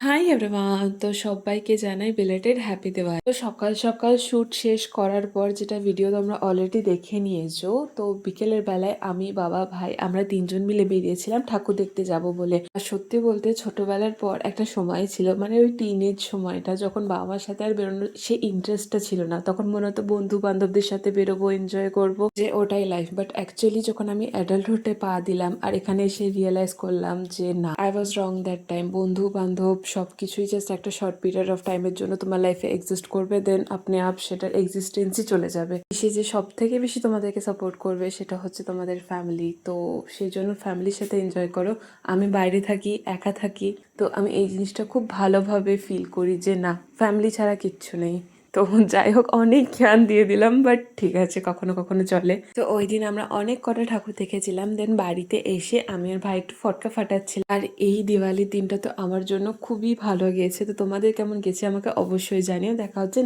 Hi everyone, তো সবাইকে জানাই বিলেটেড হ্যাপি দিওয়ালি। তো সকাল সকাল শ্যুট শেষ করার পর যেটা ভিডিও তোমরা অলরেডি দেখে নিয়েছো, তো বিকেলের বেলায় আমি, বাবা, ভাই আমরা তিনজন মিলে বেরিয়েছিলাম ঠাকুর দেখতে যাব বলে। আর সত্যি বলতে ছোটবেলার পর একটা সময় ছিল, মানে ওই টিনেজ সময়টা, যখন বাবা মার সাথে আর বেরোনোর সেই ইন্টারেস্টটা ছিল না। তখন মনে হতো বন্ধু বান্ধবদের সাথে বেরোবো, এনজয় করব, যে ওটাই লাইফ। বাট অ্যাকচুয়ালি যখন আমি অ্যাডাল্টহুডে পা দিলাম আর এখানে এসে রিয়েলাইজ করলাম যে না, I was wrong that time. বন্ধু বান্ধব সবকিছুই জাস্ট একটা শর্ট পিরিয়ড অফ টাইমের জন্য তোমার লাইফে এক্সিস্ট করবে, দেন আপনি আপ সেটার এক্সিস্টেন্সই চলে যাবে। সে যে সব থেকে বেশি তোমাদেরকে সাপোর্ট করবে সেটা হচ্ছে তোমাদের ফ্যামিলি। তো সেই জন্য ফ্যামিলির সাথে এনজয় করো। আমি বাইরে থাকি, একা থাকি, তো আমি এই জিনিসটা খুব ভালোভাবে ফিল করি যে না, ফ্যামিলি ছাড়া কিচ্ছু নেই। তো যাই হোক, অনেক জ্ঞান দিয়ে দিলাম, বাট ঠিক আছে, কখনো কখনো চলে। তো ওই দিন আমরা অনেক কটা ঠাকুর দেখেছিলাম, দেন বাড়িতে এসে আমি আর ভাই একটু ফটকা ফাটাচ্ছিলাম। আর এই দিওয়ালির দিনটা তো আমার জন্য খুবই ভালো গেছে। তো তোমাদের কেমন গেছে আমাকে অবশ্যই জানিও। দেখা হচ্ছে